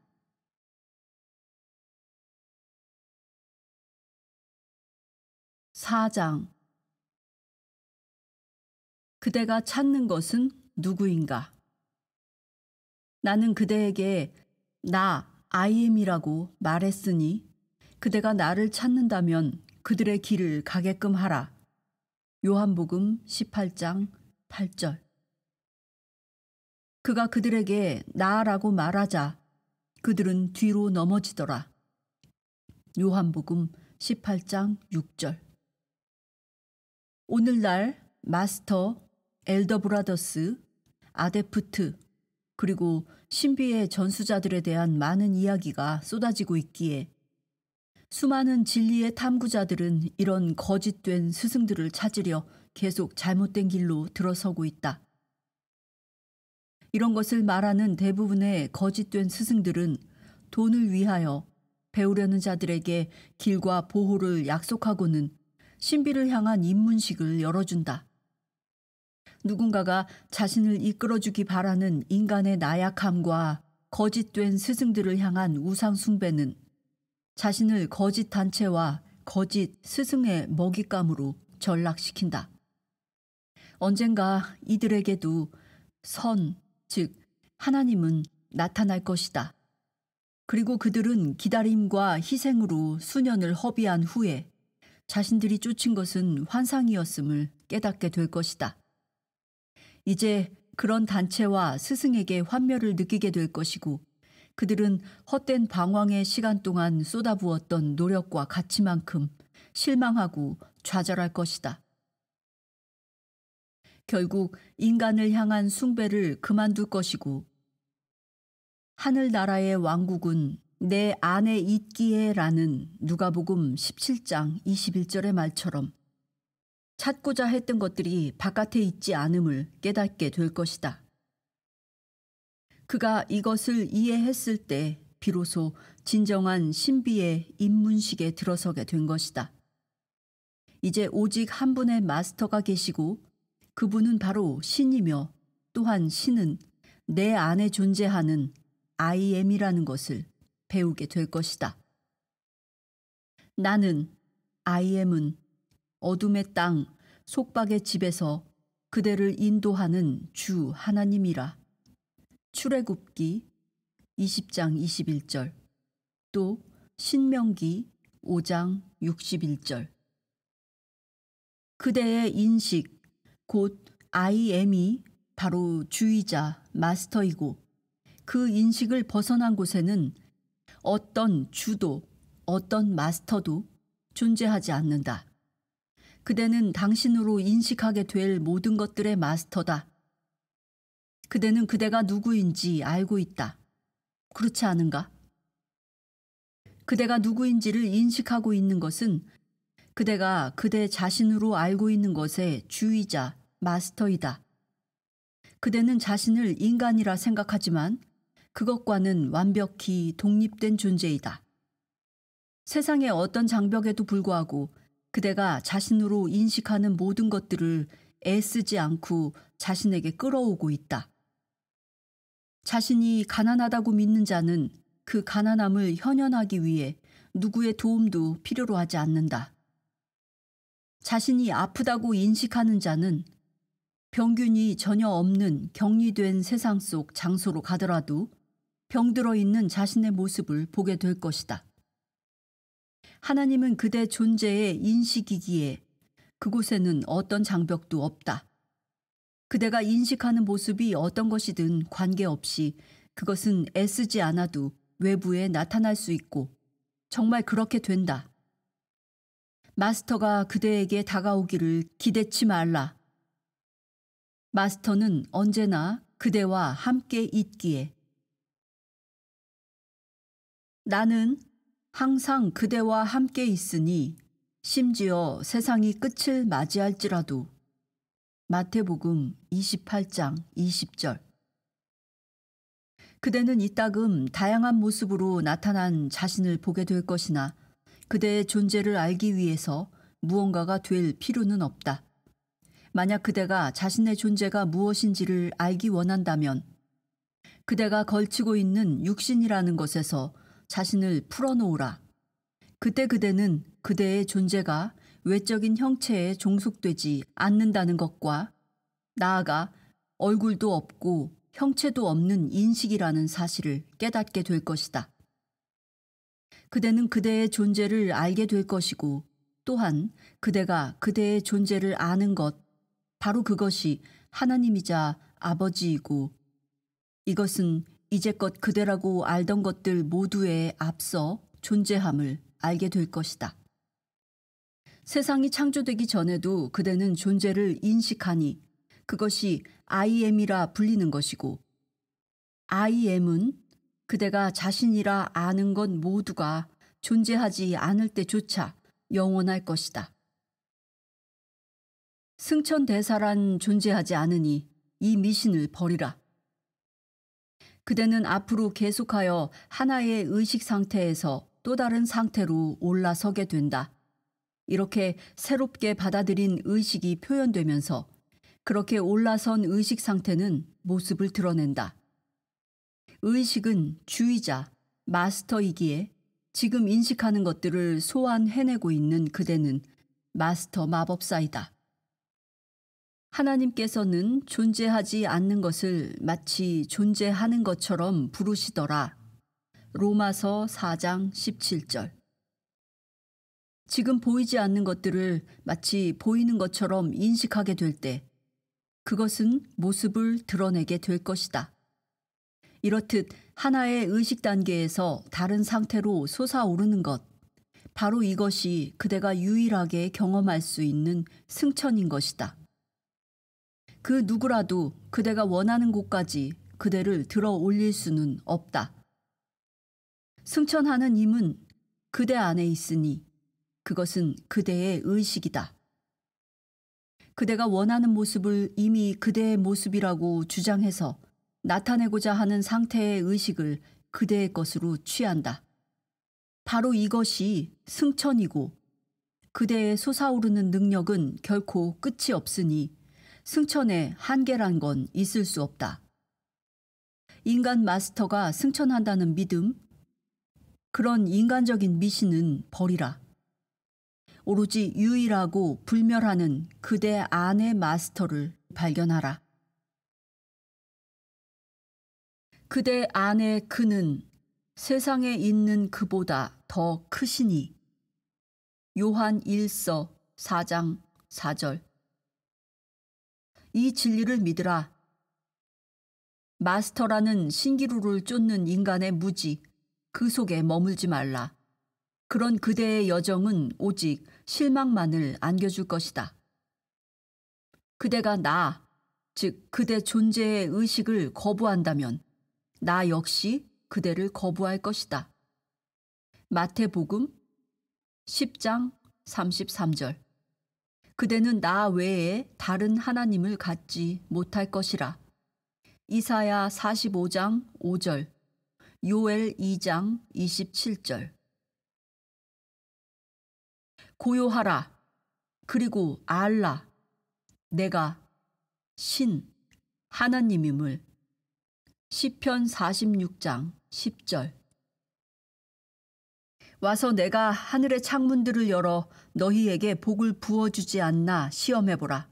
4장. 그대가 찾는 것은 누구인가? 나는 그대에게 나 IM이라고 말했으니 그대가 나를 찾는다면 그들의 길을 가게끔 하라. 요한복음 18장 8절. 그가 그들에게 나라고 말하자 그들은 뒤로 넘어지더라. 요한복음 18장 6절. 오늘날 마스터, 엘더브라더스, 아데프트, 그리고 신비의 전수자들에 대한 많은 이야기가 쏟아지고 있기에 수많은 진리의 탐구자들은 이런 거짓된 스승들을 찾으려 계속 잘못된 길로 들어서고 있다. 이런 것을 말하는 대부분의 거짓된 스승들은 돈을 위하여 배우려는 자들에게 길과 보호를 약속하고는 신비를 향한 입문식을 열어준다. 누군가가 자신을 이끌어주기 바라는 인간의 나약함과 거짓된 스승들을 향한 우상 숭배는 자신을 거짓 단체와 거짓 스승의 먹잇감으로 전락시킨다. 언젠가 이들에게도 즉 하나님은 나타날 것이다. 그리고 그들은 기다림과 희생으로 수년을 허비한 후에 자신들이 쫓은 것은 환상이었음을 깨닫게 될 것이다. 이제 그런 단체와 스승에게 환멸을 느끼게 될 것이고 그들은 헛된 방황의 시간 동안 쏟아부었던 노력과 가치만큼 실망하고 좌절할 것이다. 결국 인간을 향한 숭배를 그만둘 것이고 하늘나라의 왕국은 내 안에 있기에 라는 누가복음 17장 21절의 말처럼 찾고자 했던 것들이 바깥에 있지 않음을 깨닫게 될 것이다. 그가 이것을 이해했을 때 비로소 진정한 신비의 입문식에 들어서게 된 것이다. 이제 오직 한 분의 마스터가 계시고 그분은 바로 신이며 또한 신은 내 안에 존재하는 I am이라는 것을 배우게 될 것이다. 나는 I am은 어둠의 땅 속박의 집에서 그대를 인도하는 주 하나님이라. 출애굽기 20장 21절 또 신명기 5장 61절. 그대의 인식 곧 I am이 바로 주이자 마스터이고 그 인식을 벗어난 곳에는 어떤 주도 어떤 마스터도 존재하지 않는다. 그대는 당신으로 인식하게 될 모든 것들의 마스터다. 그대는 그대가 누구인지 알고 있다. 그렇지 않은가? 그대가 누구인지를 인식하고 있는 것은 그대가 그대 자신으로 알고 있는 것의 주이자 마스터이다. 그대는 자신을 인간이라 생각하지만 그것과는 완벽히 독립된 존재이다. 세상의 어떤 장벽에도 불구하고 그대가 자신으로 인식하는 모든 것들을 애쓰지 않고 자신에게 끌어오고 있다. 자신이 가난하다고 믿는 자는 그 가난함을 현현하기 위해 누구의 도움도 필요로 하지 않는다. 자신이 아프다고 인식하는 자는 병균이 전혀 없는 격리된 세상 속 장소로 가더라도 병들어 있는 자신의 모습을 보게 될 것이다. 하나님은 그대 존재의 인식이기에 그곳에는 어떤 장벽도 없다. 그대가 인식하는 모습이 어떤 것이든 관계없이 그것은 애쓰지 않아도 외부에 나타날 수 있고 정말 그렇게 된다. 마스터가 그대에게 다가오기를 기대치 말라. 마스터는 언제나 그대와 함께 있기에. 나는 항상 그대와 함께 있으니 심지어 세상이 끝을 맞이할지라도. 마태복음 28장 20절. 그대는 이따금 다양한 모습으로 나타난 자신을 보게 될 것이나 그대의 존재를 알기 위해서 무언가가 될 필요는 없다. 만약 그대가 자신의 존재가 무엇인지를 알기 원한다면 그대가 걸치고 있는 육신이라는 것에서 자신을 풀어놓으라. 그때 그대는 그대의 존재가 외적인 형체에 종속되지 않는다는 것과 나아가 얼굴도 없고 형체도 없는 인식이라는 사실을 깨닫게 될 것이다. 그대는 그대의 존재를 알게 될 것이고 또한 그대가 그대의 존재를 아는 것, 바로 그것이 하나님이자 아버지이고 이것은 이제껏 그대라고 알던 것들 모두에 앞서 존재함을 알게 될 것이다. 세상이 창조되기 전에도 그대는 존재를 인식하니 그것이 I am이라 불리는 것이고 I am은 그대가 자신이라 아는 것 모두가 존재하지 않을 때조차 영원할 것이다. 승천대사란 존재하지 않으니 이 미신을 버리라. 그대는 앞으로 계속하여 하나의 의식 상태에서 또 다른 상태로 올라서게 된다. 이렇게 새롭게 받아들인 의식이 표현되면서 그렇게 올라선 의식 상태는 모습을 드러낸다. 의식은 주이자, 마스터이기에 지금 인식하는 것들을 소환해내고 있는 그대는 마스터 마법사이다. 하나님께서는 존재하지 않는 것을 마치 존재하는 것처럼 부르시더라. 로마서 4장 17절. 지금 보이지 않는 것들을 마치 보이는 것처럼 인식하게 될 때 그것은 모습을 드러내게 될 것이다. 이렇듯 하나의 의식 단계에서 다른 상태로 솟아오르는 것, 바로 이것이 그대가 유일하게 경험할 수 있는 승천인 것이다. 그 누구라도 그대가 원하는 곳까지 그대를 들어 올릴 수는 없다. 승천하는 힘은 그대 안에 있으니 그것은 그대의 의식이다. 그대가 원하는 모습을 이미 그대의 모습이라고 주장해서 나타내고자 하는 상태의 의식을 그대의 것으로 취한다. 바로 이것이 승천이고 그대의 솟아오르는 능력은 결코 끝이 없으니 승천에 한계란 건 있을 수 없다. 인간 마스터가 승천한다는 믿음, 그런 인간적인 미신은 버리라. 오로지 유일하고 불멸하는 그대 안의 마스터를 발견하라. 그대 안의 그는 세상에 있는 그보다 더 크시니. 요한 1서 4장 4절. 이 진리를 믿으라. 마스터라는 신기루를 쫓는 인간의 무지, 그 속에 머물지 말라. 그런 그대의 여정은 오직 실망만을 안겨줄 것이다. 그대가 나, 즉 그대 존재의 의식을 거부한다면 나 역시 그대를 거부할 것이다. 마태복음 10장 33절. 그대는 나 외에 다른 하나님을 갖지 못할 것이라. 이사야 45장 5절, 요엘 2장 27절. 고요하라. 그리고 알라. 내가 신, 하나님임을. 시편 46장 10절. 와서 내가 하늘의 창문들을 열어 너희에게 복을 부어주지 않나 시험해보라.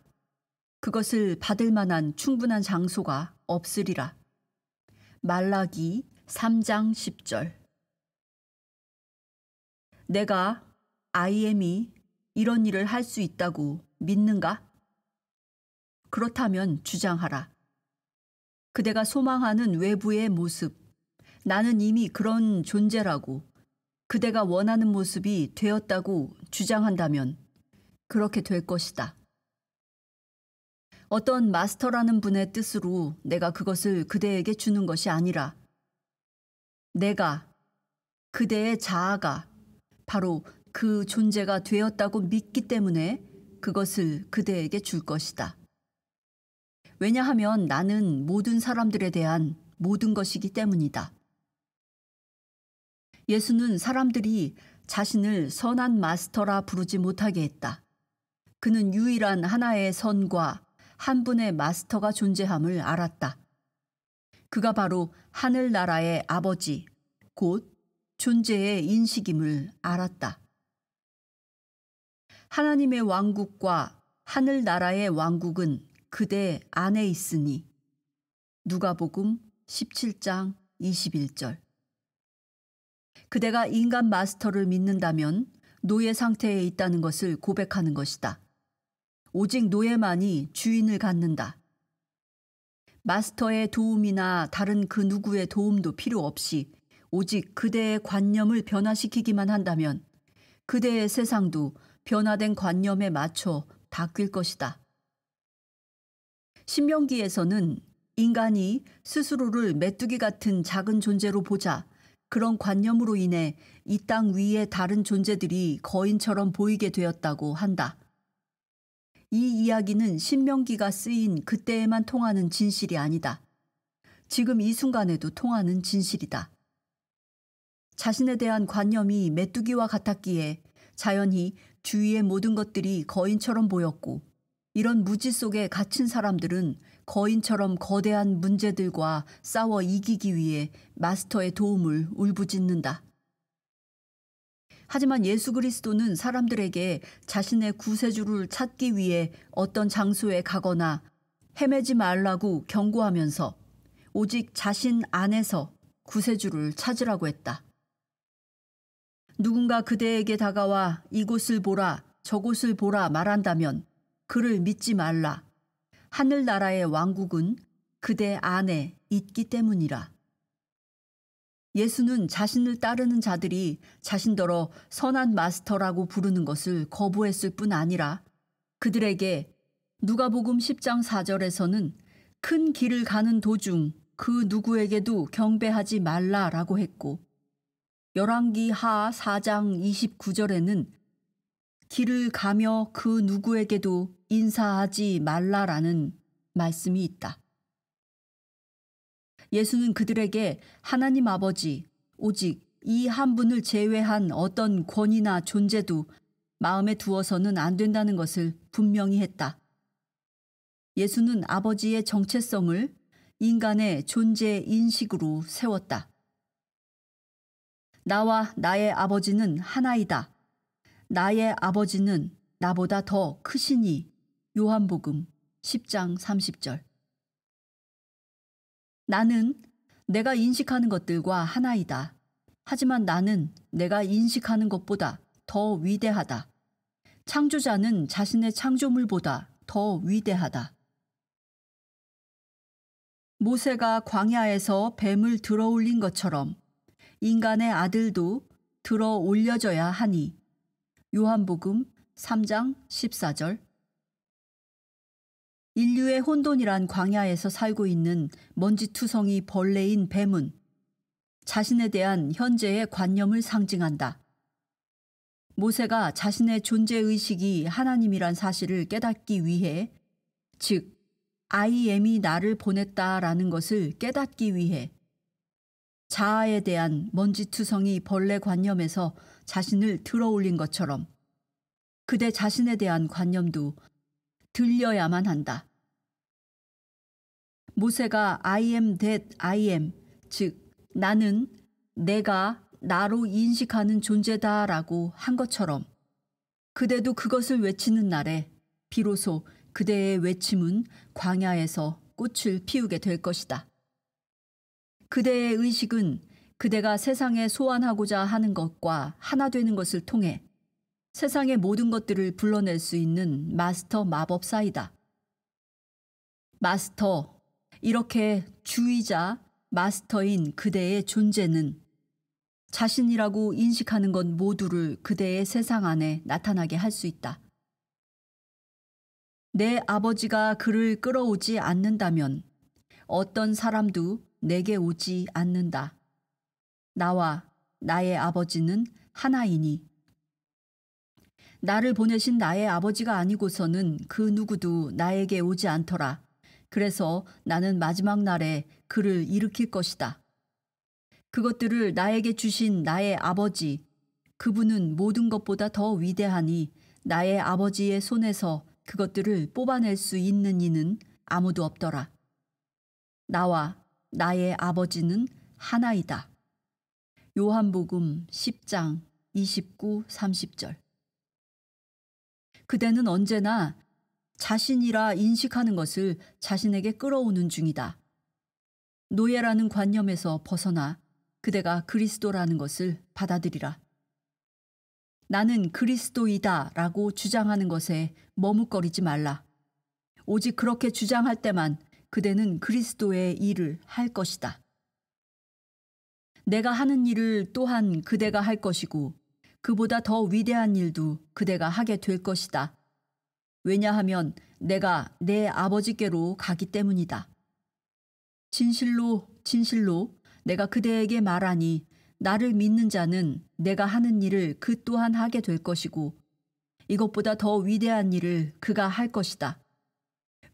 그것을 받을 만한 충분한 장소가 없으리라. 말라기 3장 10절. 내가 IM이 이런 일을 할 수 있다고 믿는가? 그렇다면 주장하라. 그대가 소망하는 외부의 모습, 나는 이미 그런 존재라고 그대가 원하는 모습이 되었다고 주장한다면 그렇게 될 것이다. 어떤 마스터라는 분의 뜻으로 내가 그것을 그대에게 주는 것이 아니라 내가, 그대의 자아가 바로 그 존재가 되었다고 믿기 때문에 그것을 그대에게 줄 것이다. 왜냐하면 나는 모든 사람들에 대한 모든 것이기 때문이다. 예수는 사람들이 자신을 선한 마스터라 부르지 못하게 했다. 그는 유일한 하나의 선과 한 분의 마스터가 존재함을 알았다. 그가 바로 하늘나라의 아버지, 곧 존재의 인식임을 알았다. 하나님의 왕국과 하늘나라의 왕국은 그대 안에 있으니. 누가복음 17장 21절. 그대가 인간 마스터를 믿는다면 노예 상태에 있다는 것을 고백하는 것이다. 오직 노예만이 주인을 갖는다. 마스터의 도움이나 다른 그 누구의 도움도 필요 없이 오직 그대의 관념을 변화시키기만 한다면 그대의 세상도 변화된 관념에 맞춰 바뀔 것이다. 신명기에서는 인간이 스스로를 메뚜기 같은 작은 존재로 보자 그런 관념으로 인해 이 땅 위의 다른 존재들이 거인처럼 보이게 되었다고 한다. 이 이야기는 신명기가 쓰인 그때에만 통하는 진실이 아니다. 지금 이 순간에도 통하는 진실이다. 자신에 대한 관념이 메뚜기와 같았기에 자연히 주위의 모든 것들이 거인처럼 보였고 이런 무지 속에 갇힌 사람들은 거인처럼 거대한 문제들과 싸워 이기기 위해 마스터의 도움을 울부짖는다. 하지만 예수 그리스도는 사람들에게 자신의 구세주를 찾기 위해 어떤 장소에 가거나 헤매지 말라고 경고하면서 오직 자신 안에서 구세주를 찾으라고 했다. 누군가 그대에게 다가와 이곳을 보라, 저곳을 보라 말한다면 그를 믿지 말라. 하늘나라의 왕국은 그대 안에 있기 때문이라. 예수는 자신을 따르는 자들이 자신더러 선한 마스터라고 부르는 것을 거부했을 뿐 아니라 그들에게 누가복음 10장 4절에서는 큰 길을 가는 도중 그 누구에게도 경배하지 말라라고 했고 열왕기하 4장 29절에는 길을 가며 그 누구에게도 인사하지 말라라는 말씀이 있다. 예수는 그들에게 하나님 아버지, 오직 이 한 분을 제외한 어떤 권위나 존재도 마음에 두어서는 안 된다는 것을 분명히 했다. 예수는 아버지의 정체성을 인간의 존재 인식으로 세웠다. 나와 나의 아버지는 하나이다. 나의 아버지는 나보다 더 크시니. 요한복음 10장 30절. 나는 내가 인식하는 것들과 하나이다. 하지만 나는 내가 인식하는 것보다 더 위대하다. 창조자는 자신의 창조물보다 더 위대하다. 모세가 광야에서 뱀을 들어올린 것처럼 인간의 아들도 들어 올려져야 하니. 요한복음 3장 14절. 인류의 혼돈이란 광야에서 살고 있는 먼지투성이 벌레인 뱀은 자신에 대한 현재의 관념을 상징한다. 모세가 자신의 존재의식이 하나님이란 사실을 깨닫기 위해, 즉 I am이 나를 보냈다라는 것을 깨닫기 위해 자아에 대한 먼지투성이 벌레 관념에서 자신을 들어올린 것처럼 그대 자신에 대한 관념도 들려야만 한다. 모세가 I am that I am, 즉 나는 내가 나로 인식하는 존재다라고 한 것처럼 그대도 그것을 외치는 날에 비로소 그대의 외침은 광야에서 꽃을 피우게 될 것이다. 그대의 의식은 그대가 세상에 소환하고자 하는 것과 하나 되는 것을 통해 세상의 모든 것들을 불러낼 수 있는 마스터 마법사이다. 마스터, 이렇게 주이자 마스터인 그대의 존재는 자신이라고 인식하는 것 모두를 그대의 세상 안에 나타나게 할 수 있다. 내 아버지가 그를 끌어오지 않는다면 어떤 사람도 내게 오지 않는다. 나와 나의 아버지는 하나이니. 나를 보내신 나의 아버지가 아니고서는 그 누구도 나에게 오지 않더라. 그래서 나는 마지막 날에 그를 일으킬 것이다. 그것들을 나에게 주신 나의 아버지, 그분은 모든 것보다 더 위대하니 나의 아버지의 손에서 그것들을 뽑아낼 수 있는 이는 아무도 없더라. 나와 나의 아버지는 하나이다. 요한복음 10장 29, 30절. 그대는 언제나 자신이라 인식하는 것을 자신에게 끌어오는 중이다. 노예라는 관념에서 벗어나 그대가 그리스도라는 것을 받아들이라. 나는 그리스도이다 라고 주장하는 것에 머뭇거리지 말라. 오직 그렇게 주장할 때만 그대는 그리스도의 일을 할 것이다. 내가 하는 일을 또한 그대가 할 것이고 그보다 더 위대한 일도 그대가 하게 될 것이다. 왜냐하면 내가 내 아버지께로 가기 때문이다. 진실로 진실로 내가 그대에게 말하니 나를 믿는 자는 내가 하는 일을 그 또한 하게 될 것이고 이것보다 더 위대한 일을 그가 할 것이다.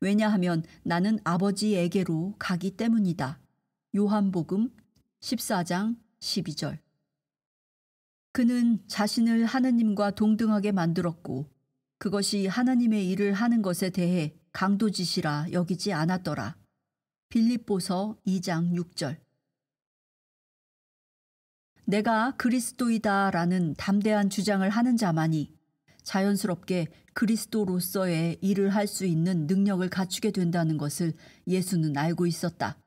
왜냐하면 나는 아버지에게로 가기 때문이다. 요한복음 14장 12절. 그는 자신을 하느님과 동등하게 만들었고 그것이 하나님의 일을 하는 것에 대해 강도짓이라 여기지 않았더라. 빌립보서 2장 6절. 내가 그리스도이다라는 담대한 주장을 하는 자만이 자연스럽게 그리스도로서의 일을 할 수 있는 능력을 갖추게 된다는 것을 예수는 알고 있었다.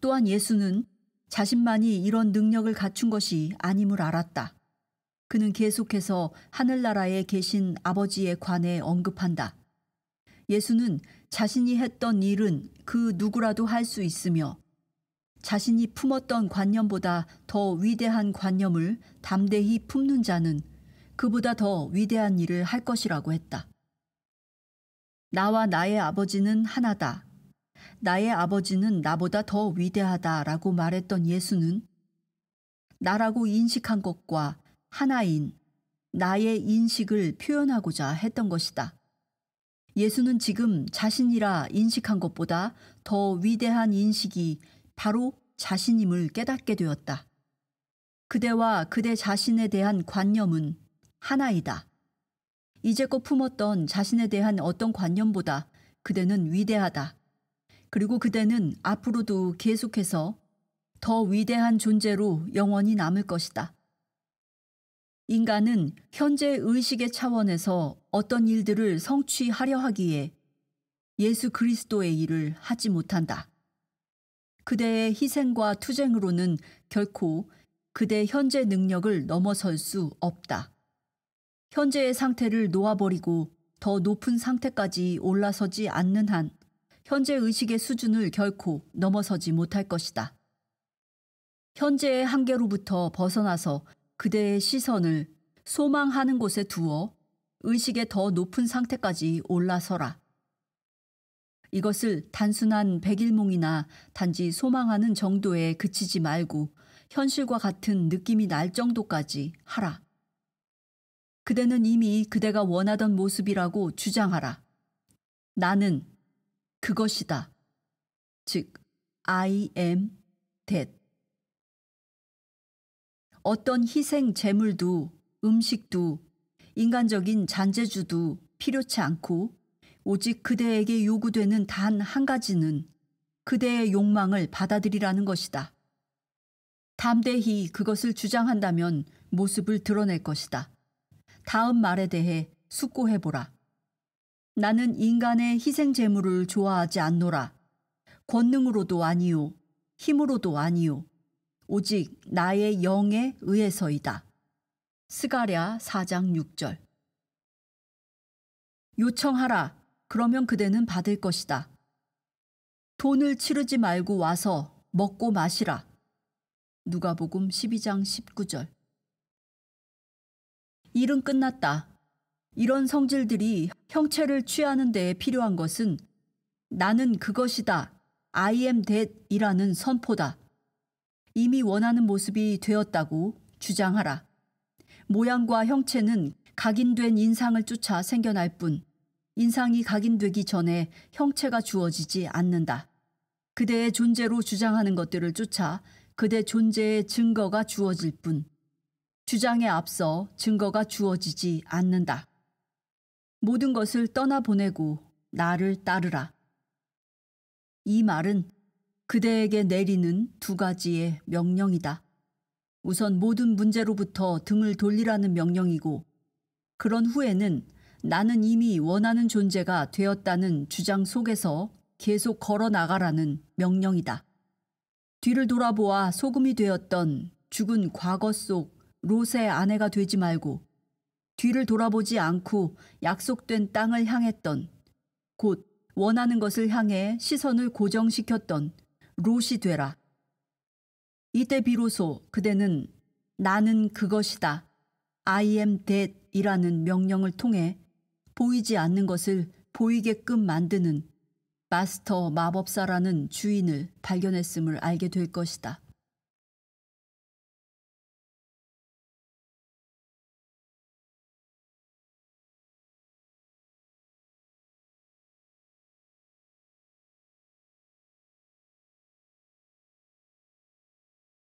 또한 예수는 자신만이 이런 능력을 갖춘 것이 아님을 알았다. 그는 계속해서 하늘나라에 계신 아버지에 관해 언급한다. 예수는 자신이 했던 일은 그 누구라도 할 수 있으며 자신이 품었던 관념보다 더 위대한 관념을 담대히 품는 자는 그보다 더 위대한 일을 할 것이라고 했다. 나와 나의 아버지는 하나다. 나의 아버지는 나보다 더 위대하다라고 말했던 예수는 나라고 인식한 것과 하나인 나의 인식을 표현하고자 했던 것이다. 예수는 지금 자신이라 인식한 것보다 더 위대한 인식이 바로 자신임을 깨닫게 되었다. 그대와 그대 자신에 대한 관념은 하나이다. 이제껏 품었던 자신에 대한 어떤 관념보다 그대는 위대하다. 그리고 그대는 앞으로도 계속해서 더 위대한 존재로 영원히 남을 것이다. 인간은 현재 의식의 차원에서 어떤 일들을 성취하려 하기에 예수 그리스도의 일을 하지 못한다. 그대의 희생과 투쟁으로는 결코 그대 현재 능력을 넘어설 수 없다. 현재의 상태를 놓아버리고 더 높은 상태까지 올라서지 않는 한 현재 의식의 수준을 결코 넘어서지 못할 것이다. 현재의 한계로부터 벗어나서 그대의 시선을 소망하는 곳에 두어 의식의 더 높은 상태까지 올라서라. 이것을 단순한 백일몽이나 단지 소망하는 정도에 그치지 말고 현실과 같은 느낌이 날 정도까지 하라. 그대는 이미 그대가 원하던 모습이라고 주장하라. 나는 그것이다. 즉, I am that. 어떤 희생 제물도 음식도 인간적인 잔재주도 필요치 않고 오직 그대에게 요구되는 단 한 가지는 그대의 욕망을 받아들이라는 것이다. 담대히 그것을 주장한다면 모습을 드러낼 것이다. 다음 말에 대해 숙고해보라. 나는 인간의 희생 제물을 좋아하지 않노라. 권능으로도 아니요, 힘으로도 아니요. 오직 나의 영에 의해서이다. 스가랴 4장 6절. 요청하라. 그러면 그대는 받을 것이다. 돈을 치르지 말고 와서 먹고 마시라. 누가복음 12장 19절. 일은 끝났다. 이런 성질들이 형체를 취하는 데에 필요한 것은 나는 그것이다. I am that 이라는 선포다. 이미 원하는 모습이 되었다고 주장하라. 모양과 형체는 각인된 인상을 쫓아 생겨날 뿐 인상이 각인되기 전에 형체가 주어지지 않는다. 그대의 존재로 주장하는 것들을 쫓아 그대 존재의 증거가 주어질 뿐 주장에 앞서 증거가 주어지지 않는다. 모든 것을 떠나보내고 나를 따르라. 이 말은 그대에게 내리는 두 가지의 명령이다. 우선 모든 문제로부터 등을 돌리라는 명령이고 그런 후에는 나는 이미 원하는 존재가 되었다는 주장 속에서 계속 걸어 나가라는 명령이다. 뒤를 돌아보아 소금이 되었던 죽은 과거 속 롯의 아내가 되지 말고 뒤를 돌아보지 않고 약속된 땅을 향했던 곧 원하는 것을 향해 시선을 고정시켰던 롯이 되라. 이때 비로소 그대는 나는 그것이다. I am that 이라는 명령을 통해 보이지 않는 것을 보이게끔 만드는 마스터 마법사라는 주인을 발견했음을 알게 될 것이다.